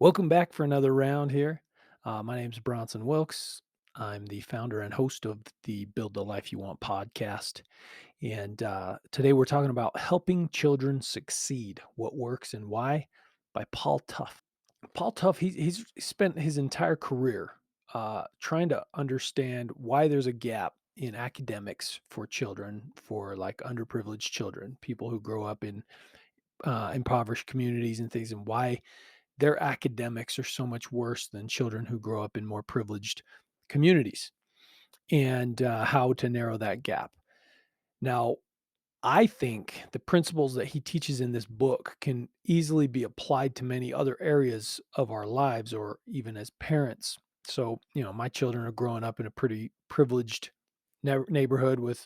Welcome back for another round here. My name is Bronson Wilkes. I'm the founder and host of the Build the Life You Want podcast. And today we're talking about helping children succeed, what works and why, by Paul Tough. Paul Tough, he's spent his entire career trying to understand why there's a gap in academics for children, for like underprivileged children, people who grow up in impoverished communities and things, and why their academics are so much worse than children who grow up in more privileged communities, and how to narrow that gap. Now, I think the principles that he teaches in this book can easily be applied to many other areas of our lives or even as parents. So, my children are growing up in a pretty privileged neighborhood with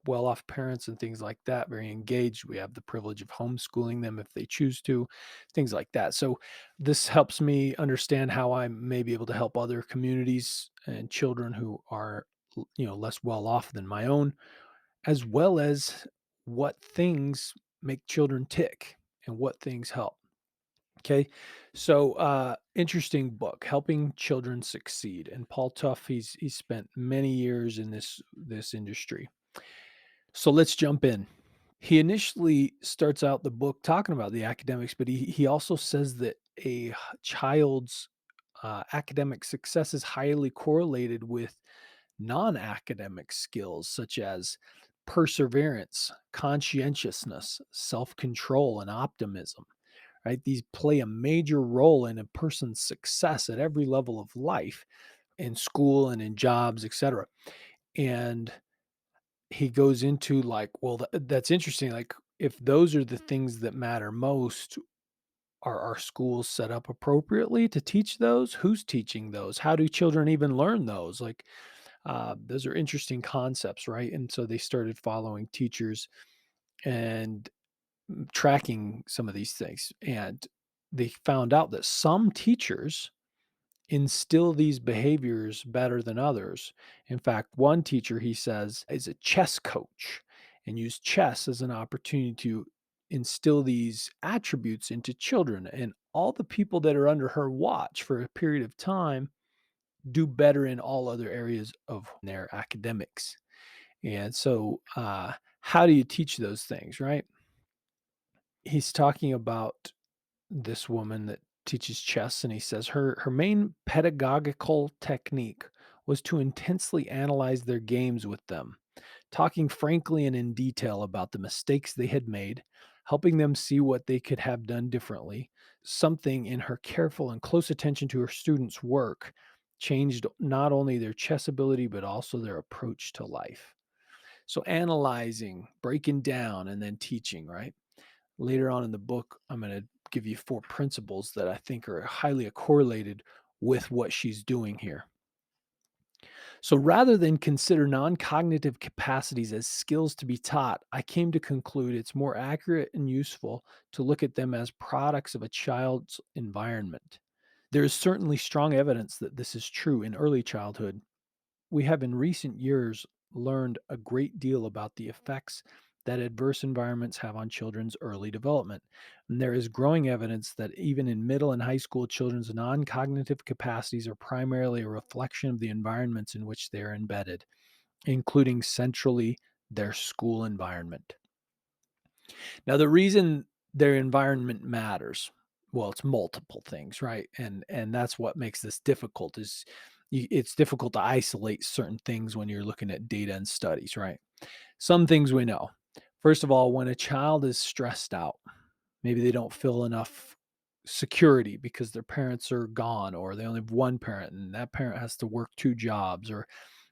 well off parents and things like that, very engaged. We have the privilege of homeschooling them if they choose to, things like that. So, this helps me understand how I may be able to help other communities and children who are, less well off than my own, as well as what things make children tick and what things help. Okay. So interesting book, Helping Children Succeed. And Paul Tough, he's spent many years in this industry. So let's jump in. He initially starts out the book talking about the academics, but he also says that child's academic success is highly correlated with non-academic skills such as perseverance, conscientiousness, self-control, and optimism. Right? These play a major role in a person's success at every level of life, in school and in jobs, etc. And he goes into like, well, that's interesting. Like, if those are the things that matter most, are our schools set up appropriately to teach those? Who's teaching those? How do children even learn those? Like, those are interesting concepts, right? And so they started following teachers and tracking some of these things. And they found out that some teachers instill these behaviors better than others. In fact, one teacher, he says, is a chess coach and used chess as an opportunity to instill these attributes into children. And all the people that are under her watch for a period of time do better in all other areas of their academics. And so, how do you teach those things, right? He's talking about this woman that teaches chess, and he says her main pedagogical technique was to intensely analyze their games with them, talking frankly and in detail about the mistakes they had made, helping them see what they could have done differently. Something in her careful and close attention to her students' work changed not only their chess ability but also their approach to life. So analyzing, breaking down, and then teaching, right? Later on in the book, I'm going to give you four principles that I think are highly correlated with what she's doing here. So rather than consider non cognitive capacities as skills to be taught, I came to conclude it's more accurate and useful to look at them as products of a child's environment. There is certainly strong evidence that this is true in early childhood. We have in recent years learned a great deal about the effects that adverse environments have on children's early development. And there is growing evidence that even in middle and high school, children's non cognitive capacities are primarily a reflection of the environments in which they are embedded, including centrally their school environment. Now, the reason their environment matters, well, it's multiple things, right? And that's what makes this difficult is it's difficult to isolate certain things when you're looking at data and studies, right? Some things we know. First of all, when a child is stressed out, maybe they don't feel enough security because their parents are gone, or they only have one parent and that parent has to work two jobs, or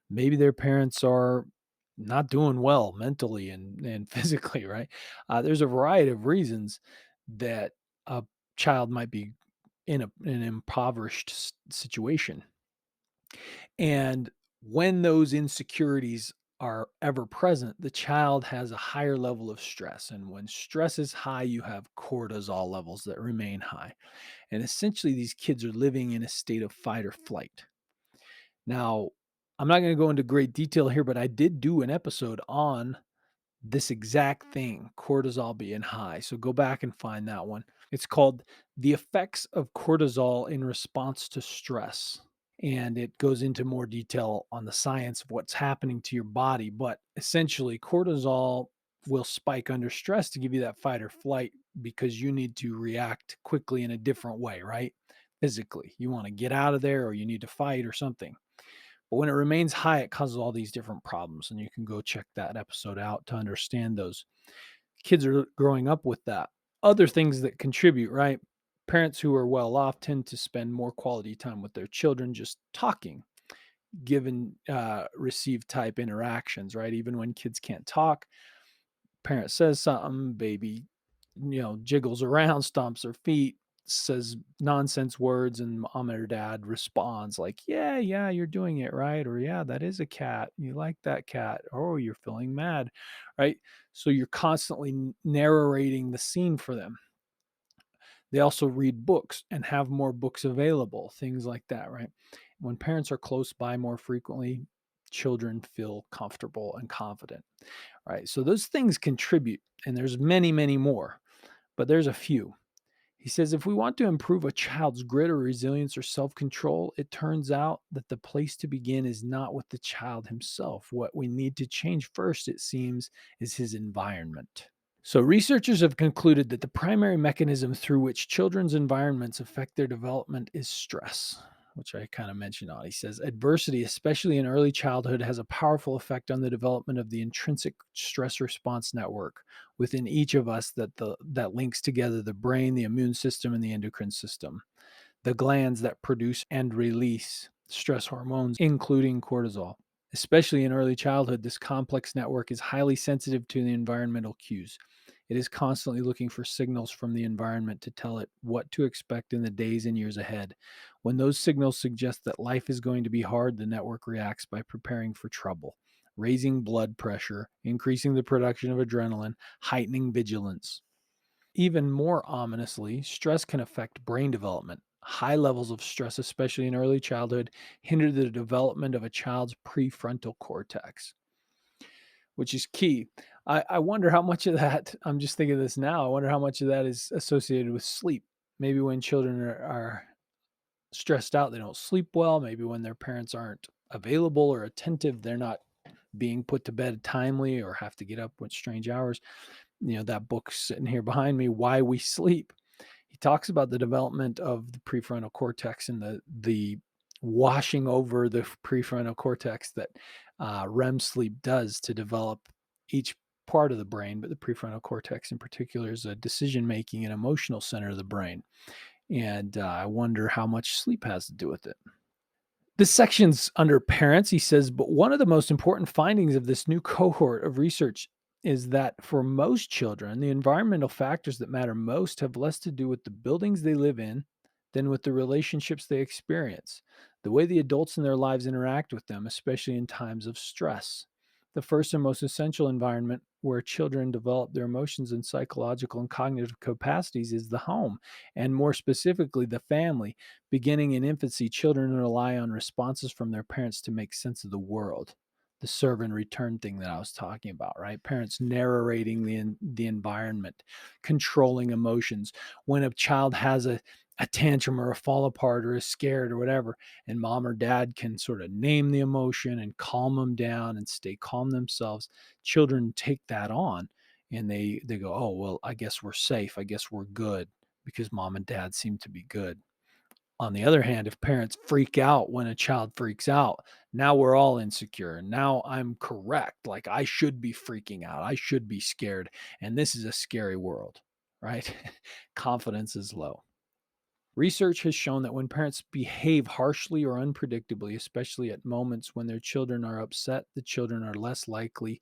maybe their parents are not doing well mentally and physically, right? There's a variety of reasons that a child might be in an impoverished situation. And when those insecurities are ever present, the child has a higher level of stress. And when stress is high, you have cortisol levels that remain high. And essentially, these kids are living in a state of fight or flight. Now, I'm not going to go into great detail here, but I did do an episode on this exact thing, cortisol being high. So go back and find that one. It's called The Effects of Cortisol in Response to Stress. And it goes into more detail on the science of what's happening to your body. But essentially, cortisol will spike under stress to give you that fight or flight because you need to react quickly in a different way, right? Physically, you want to get out of there or you need to fight or something. But when it remains high, it causes all these different problems. And you can go check that episode out to understand those. Kids are growing up with that. Other things that contribute, right? Parents who are well off tend to spend more quality time with their children just talking, given receive type interactions, right? Even when kids can't talk, parent says something, baby, jiggles around, stomps her feet, says nonsense words, and mom or dad responds like, yeah, yeah, you're doing it right. Or, yeah, that is a cat. You like that cat. Oh, you're feeling mad, right? So you're constantly narrating the scene for them. They also read books and have more books available, things like that, right? When parents are close by more frequently, children feel comfortable and confident, right? So those things contribute, and there's many, many more, but there's a few. He says if we want to improve a child's grit or resilience or self control, it turns out that the place to begin is not with the child himself. What we need to change first, it seems, is his environment. So, researchers have concluded that the primary mechanism through which children's environments affect their development is stress, which I kind of mentioned on. He says adversity, especially in early childhood, has a powerful effect on the development of the intrinsic stress response network within each of us that links together the brain, the immune system, and the endocrine system. The glands that produce and release stress hormones, including cortisol. Especially in early childhood, this complex network is highly sensitive to the environmental cues. It is constantly looking for signals from the environment to tell it what to expect in the days and years ahead. When those signals suggest that life is going to be hard, the network reacts by preparing for trouble, raising blood pressure, increasing the production of adrenaline, heightening vigilance. Even more ominously, stress can affect brain development. High levels of stress, especially in early childhood, hinder the development of a child's prefrontal cortex, which is key. I wonder how much of that, I'm just thinking of this now, I wonder how much of that is associated with sleep. Maybe when children are stressed out, they don't sleep well. Maybe when their parents aren't available or attentive, they're not being put to bed timely or have to get up with strange hours. That book sitting here behind me, Why We Sleep. He talks about the development of the prefrontal cortex and the washing over the prefrontal cortex that REM sleep does to develop each part of the brain, but the prefrontal cortex in particular is a decision making and emotional center of the brain. And I wonder how much sleep has to do with it. This section's under parents, he says, but one of the most important findings of this new cohort of research is that for most children, the environmental factors that matter most have less to do with the buildings they live in than with the relationships they experience, the way the adults in their lives interact with them, especially in times of stress. The first and most essential environment where children develop their emotions and psychological and cognitive capacities is the home, and more specifically, the family. Beginning in infancy, children rely on responses from their parents to make sense of the world. The serve and return thing that I was talking about, right? Parents narrating the environment, controlling emotions. When a child has a tantrum or a fall apart or is scared or whatever, and mom or dad can sort of name the emotion and calm them down and stay calm themselves, children take that on and they go, oh, well, I guess we're safe. I guess we're good because mom and dad seem to be good. On the other hand, if parents freak out when a child freaks out, now we're all insecure. Now I'm correct. Like I should be freaking out. I should be scared. And this is a scary world, right? Confidence is low. Research has shown that when parents behave harshly or unpredictably, especially at moments when their children are upset, the children are less likely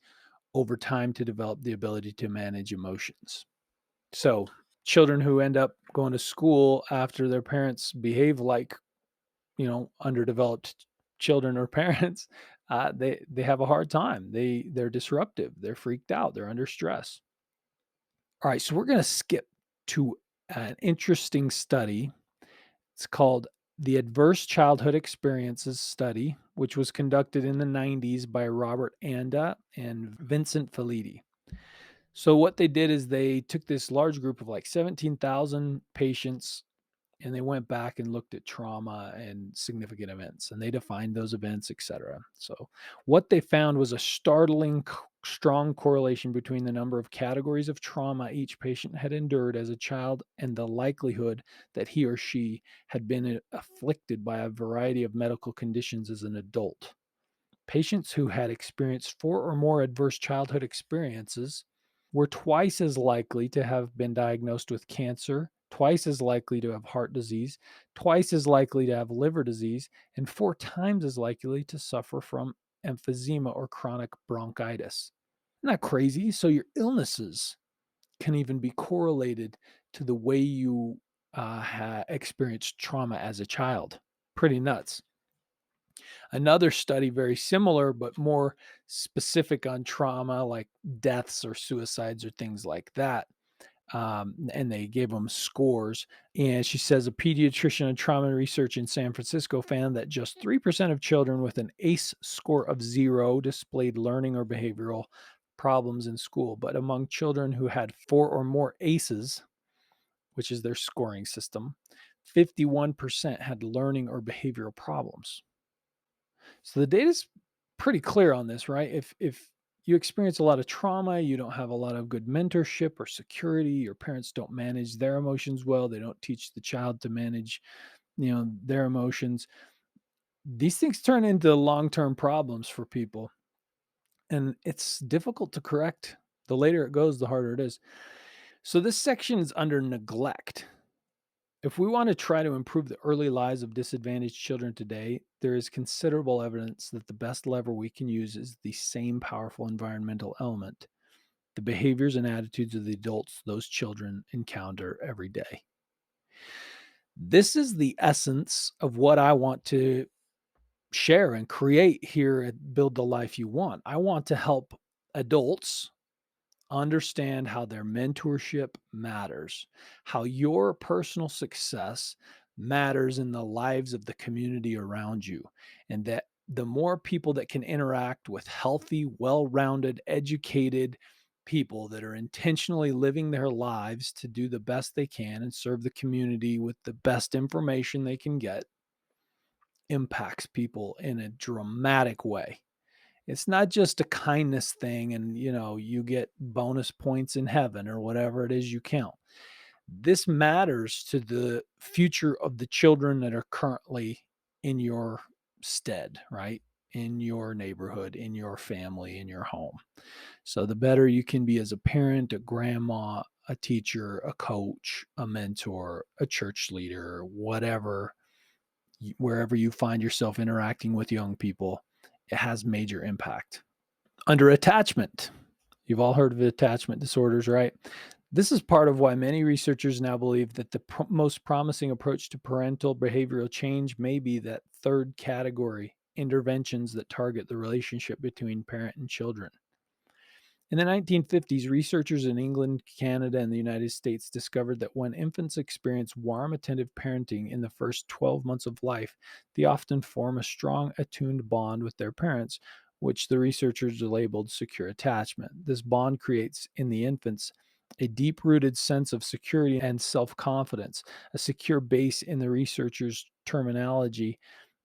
over time to develop the ability to manage emotions. So, children who end up going to school after their parents behave like underdeveloped children or parents, they have a hard time. They're disruptive. They're freaked out. They're under stress. All right, so we're going to skip to an interesting study. It's called the Adverse Childhood Experiences Study, which was conducted in the 90s by Robert Anda and Vincent Felitti. So what they did is they took this large group of like 17,000 patients and they went back and looked at trauma and significant events and they defined those events, etc. So what they found was a strong correlation between the number of categories of trauma each patient had endured as a child and the likelihood that he or she had been afflicted by a variety of medical conditions as an adult. Patients who had experienced four or more adverse childhood experiences were twice as likely to have been diagnosed with cancer, twice as likely to have heart disease, twice as likely to have liver disease, and four times as likely to suffer from emphysema or chronic bronchitis. Isn't that crazy? So, your illnesses can even be correlated to the way you experienced trauma as a child. Pretty nuts. Another study, very similar, but more specific on trauma, like deaths or suicides or things like that. And they gave them scores. And she says a pediatrician and trauma research in San Francisco found that just 3% of children with an ACE score of 0 displayed learning or behavioral problems in school. But among children who had four or more ACEs, which is their scoring system, 51% had learning or behavioral problems. So the data's pretty clear on this, right? If you experience a lot of trauma, you don't have a lot of good mentorship or security, your parents don't manage their emotions well, they don't teach the child to manage, their emotions. These things turn into long-term problems for people, and it's difficult to correct. The later it goes, the harder it is. So this section is under neglect. If we want to try to improve the early lives of disadvantaged children today, there is considerable evidence that the best lever we can use is the same powerful environmental element, the behaviors and attitudes of the adults those children encounter every day. This is the essence of what I want to share and create here at Build the Life You Want. I want to help adults understand how their mentorship matters, how your personal success matters in the lives of the community around you, and that the more people that can interact with healthy, well rounded, educated people that are intentionally living their lives to do the best they can and serve the community with the best information they can get impacts people in a dramatic way. It's not just a kindness thing and, you get bonus points in heaven or whatever it is you count. This matters to the future of the children that are currently in your stead, right? In your neighborhood, in your family, in your home. So the better you can be as a parent, a grandma, a teacher, a coach, a mentor, a church leader, whatever, wherever you find yourself interacting with young people, it has major impact. Under attachment, you've all heard of attachment disorders, right? This is part of why many researchers now believe that the most promising approach to parental behavioral change may be that third category, interventions that target the relationship between parent and children. In the 1950s, researchers in England, Canada, and the United States discovered that when infants experience warm, attentive parenting in the first 12 months of life, they often form a strong, attuned bond with their parents, which the researchers labeled secure attachment. This bond creates in the infants a deep rooted sense of security and self confidence, a secure base in the researchers' terminology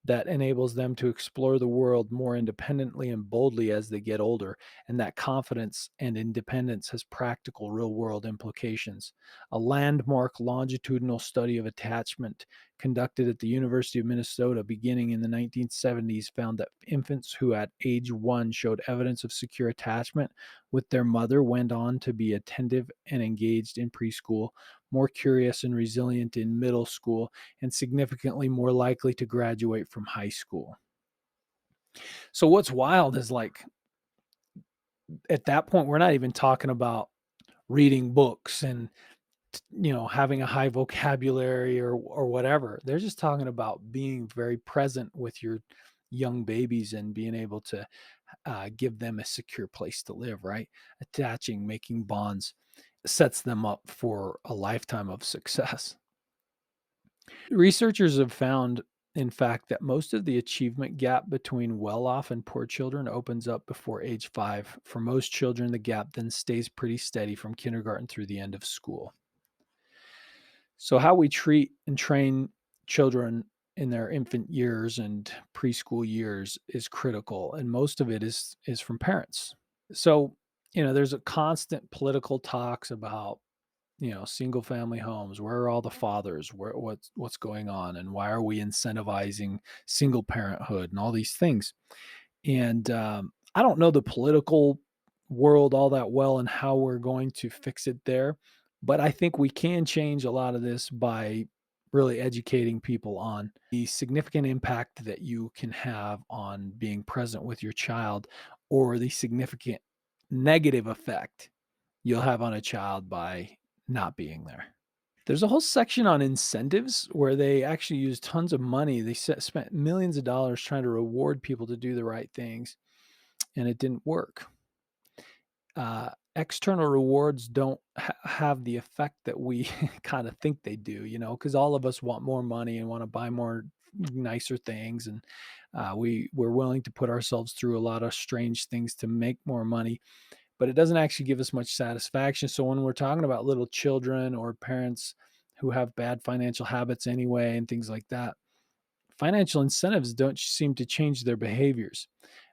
that enables them to explore the world more independently and boldly as they get older. And that confidence and independence has practical real world implications. A landmark longitudinal study of attachment conducted at the University of Minnesota beginning in the 1970s found that infants who at age 1 showed evidence of secure attachment with their mother went on to be attentive and engaged in preschool, more curious and resilient in middle school, and significantly more likely to graduate from high school. So what's wild is, like, at that point, we're not even talking about reading books and, having a high vocabulary or whatever. They're just talking about being very present with your young babies and being able to give them a secure place to live, right? Attaching, making bonds sets them up for a lifetime of success. Researchers have found in fact, that most of the achievement gap between well off and poor children opens up before age 5. For most children, the gap then stays pretty steady from kindergarten through the end of school. So, how we treat and train children in their infant years and preschool years is critical, and most of it is from parents. So, there's a constant political talks about single family homes. Where are all the fathers? What's going on, and why are we incentivizing single parenthood and all these things? And I don't know the political world all that well and how we're going to fix it there, but I think we can change a lot of this by really educating people on the significant impact that you can have on being present with your child, or the significant negative effect you'll have on a child by not being there. There's a whole section on incentives where they actually use tons of money. They spent millions of dollars trying to reward people to do the right things, and it didn't work. External rewards don't have the effect that we kind of think they do, because all of us want more money and want to buy more nicer things, and we're willing to put ourselves through a lot of strange things to make more money, but it doesn't actually give us much satisfaction. So when we're talking about little children or parents who have bad financial habits anyway and things like that, financial incentives don't seem to change their behaviors.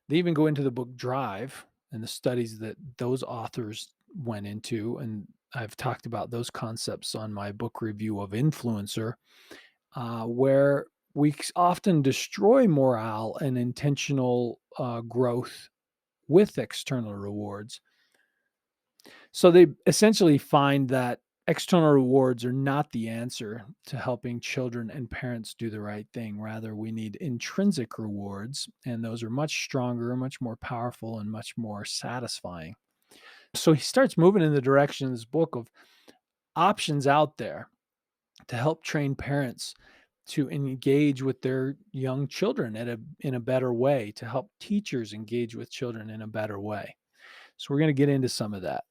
They even go into the book Drive and the studies that those authors went into. And I've talked about those concepts on my book review of Influencer, where we often destroy morale and intentional growth with external rewards. So they essentially find that external rewards are not the answer to helping children and parents do the right thing. Rather, we need intrinsic rewards, and those are much stronger, much more powerful, and much more satisfying. So he starts moving in the direction in this book of options out there to help train parents to engage with their young children in a better way, to help teachers engage with children in a better way. So we're going to get into some of that.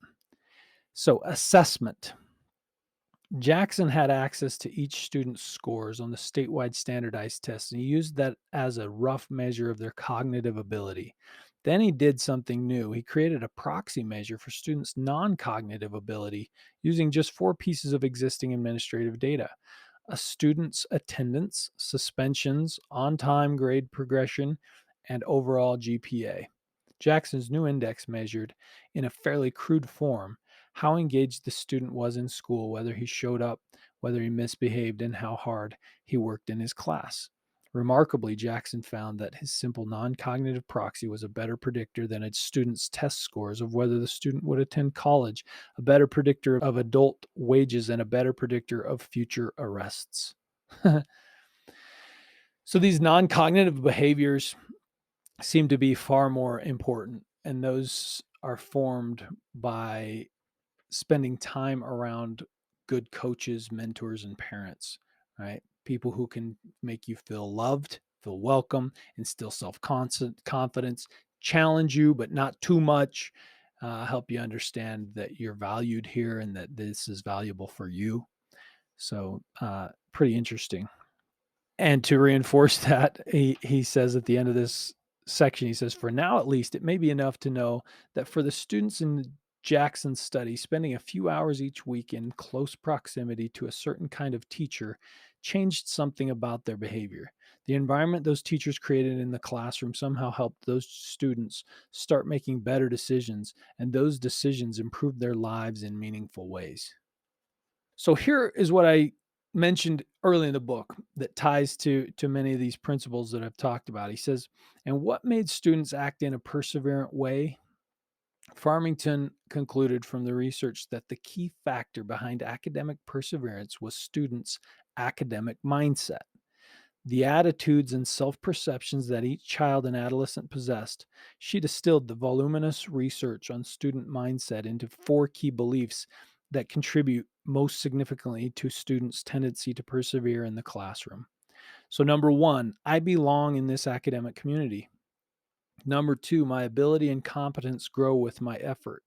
So, assessment. Jackson had access to each student's scores on the statewide standardized tests, and he used that as a rough measure of their cognitive ability. Then he did something new. He created a proxy measure for students' non cognitive ability using just 4 pieces of existing administrative data: a student's attendance, suspensions, on time grade progression, and overall GPA. Jackson's new index measured, in a fairly crude form, how engaged the student was in school, whether he showed up, whether he misbehaved, and how hard he worked in his class. Remarkably, Jackson found that his simple non cognitive proxy was a better predictor than a student's test scores of whether the student would attend college, a better predictor of adult wages, and a better predictor of future arrests. So, these non cognitive behaviors seem to be far more important, and those are formed by spending time around good coaches, mentors, and parents, right? People who can make you feel loved, feel welcome, instill confidence, challenge you, but not too much, help you understand that you're valued here and that this is valuable for you. So, pretty interesting. And to reinforce that, he says at the end of this section, he says, "For now, at least, it may be enough to know that for the students in Jackson's study, spending a few hours each week in close proximity to a certain kind of teacher changed something about their behavior. The environment those teachers created in the classroom somehow helped those students start making better decisions, and those decisions improved their lives in meaningful ways." So here is what I mentioned early in the book that ties to many of these principles that I've talked about. He says, "And what made students act in a perseverant way?" Farmington concluded from the research that the key factor behind academic perseverance was students' academic mindset. The attitudes and self perceptions that each child and adolescent possessed. She distilled the voluminous research on student mindset into 4 key beliefs that contribute most significantly to students' tendency to persevere in the classroom. So, number 1, I belong in this academic community. Number 2, my ability and competence grow with my effort.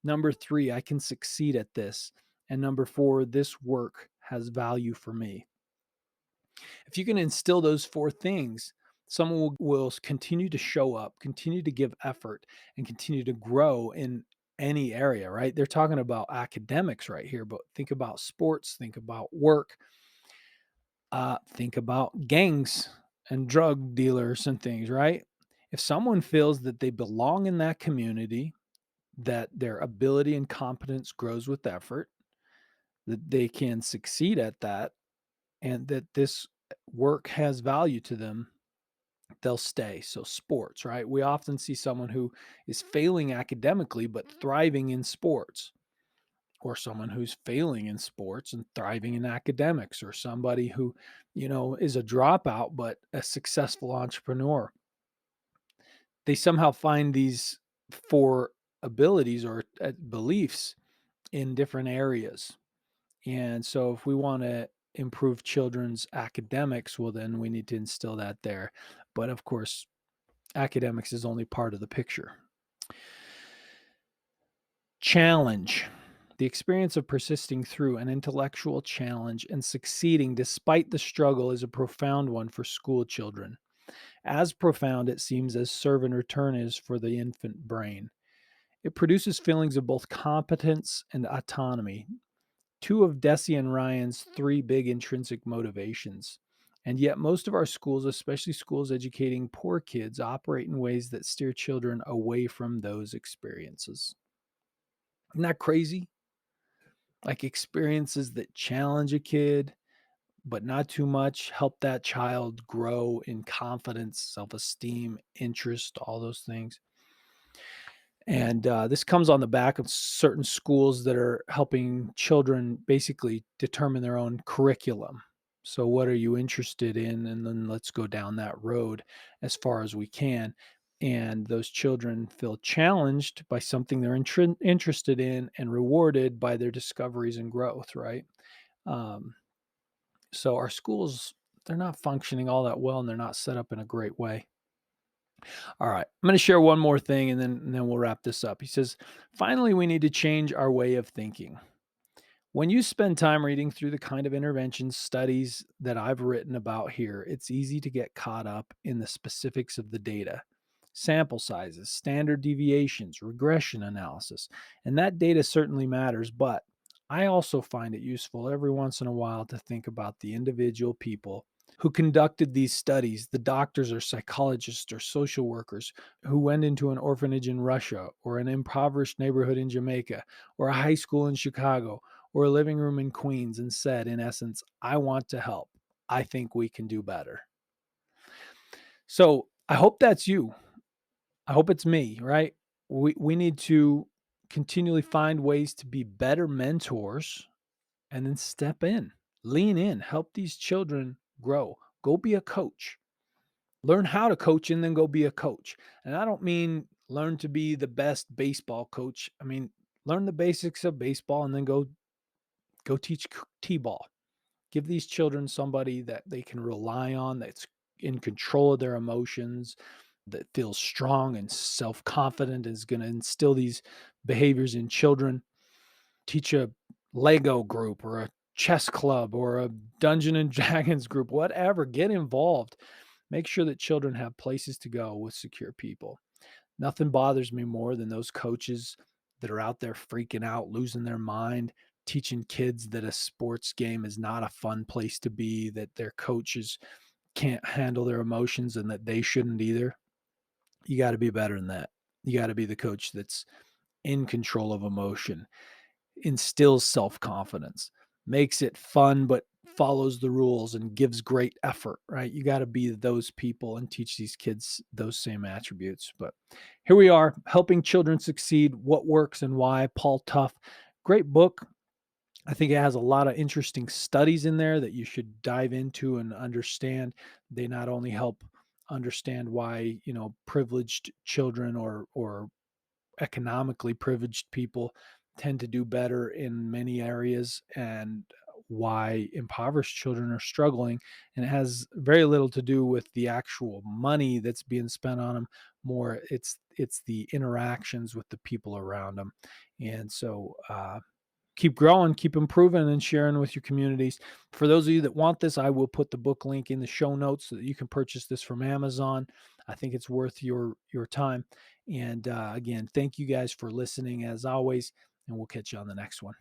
Number 3, I can succeed at this. And number 4, this work has value for me. If you can instill those 4 things, someone will continue to show up, continue to give effort, and continue to grow in any area, right? They're talking about academics right here, but think about sports, think about work, think about gangs and drug dealers and things, right? If someone feels that they belong in that community, that their ability and competence grows with effort, that they can succeed at that, and that this work has value to them, they'll stay. So, sports, right? We often see someone who is failing academically but thriving in sports, or someone who's failing in sports and thriving in academics, or somebody who, is a dropout but a successful entrepreneur. They somehow find these 4 abilities or beliefs in different areas. And so if we want to improve children's academics, well, then we need to instill that there. But of course, academics is only part of the picture. Challenge. The experience of persisting through an intellectual challenge and succeeding despite the struggle is a profound one for school children. As profound, it seems, as serve and return is for the infant brain. It produces feelings of both competence and autonomy, two of Deci and Ryan's 3 big intrinsic motivations. And yet, most of our schools, especially schools educating poor kids, operate in ways that steer children away from those experiences. Isn't that crazy? Like experiences that challenge a kid, but not too much, help that child grow in confidence, self esteem, interest, all those things. And this comes on the back of certain schools that are helping children basically determine their own curriculum. So, what are you interested in? And then let's go down that road as far as we can. And those children feel challenged by something they're interested in and rewarded by their discoveries and growth, right? Um, so, our schools, they're not functioning all that well and they're not set up in a great way. All right. I'm going to share one more thing and then we'll wrap this up. He says, finally, we need to change our way of thinking. When you spend time reading through the kind of intervention studies that I've written about here, it's easy to get caught up in the specifics of the data, sample sizes, standard deviations, regression analysis. And that data certainly matters, but I also find it useful every once in a while to think about the individual people who conducted these studies, the doctors or psychologists or social workers who went into an orphanage in Russia or an impoverished neighborhood in Jamaica or a high school in Chicago or a living room in Queens and said, in essence, I want to help. I think we can do better. So I hope that's you. I hope it's me, right? We need to continually find ways to be better mentors and then step in, lean in, help these children grow. Go be a coach. Learn how to coach and then go be a coach. And I don't mean learn to be the best baseball coach. I mean, learn the basics of baseball and then go teach t-ball. Give these children somebody that they can rely on, that's in control of their emotions, that feels strong and self-confident, is going to instill these behaviors in children. Teach a Lego group or a chess club or a Dungeon and Dragons group, whatever. Get involved. Make sure that children have places to go with secure people. Nothing bothers me more than those coaches that are out there freaking out, losing their mind, teaching kids that a sports game is not a fun place to be, that their coaches can't handle their emotions and that they shouldn't either. You got to be better than that. You got to be the coach that's in control of emotion, instills self-confidence, makes it fun, but follows the rules and gives great effort, right? You got to be those people and teach these kids those same attributes. But here we are, helping children succeed, what works and why. Paul Tough, great book. I think it has a lot of interesting studies in there that you should dive into and understand. They not only help understand why, privileged children or economically privileged people tend to do better in many areas and why impoverished children are struggling, and it has very little to do with the actual money that's being spent on them. More it's the interactions with the people around them. And so keep growing, keep improving, and sharing with your communities. For those of you that want this, I will put the book link in the show notes so that you can purchase this from Amazon. I think it's worth your time. And again, thank you guys for listening as always, and we'll catch you on the next one.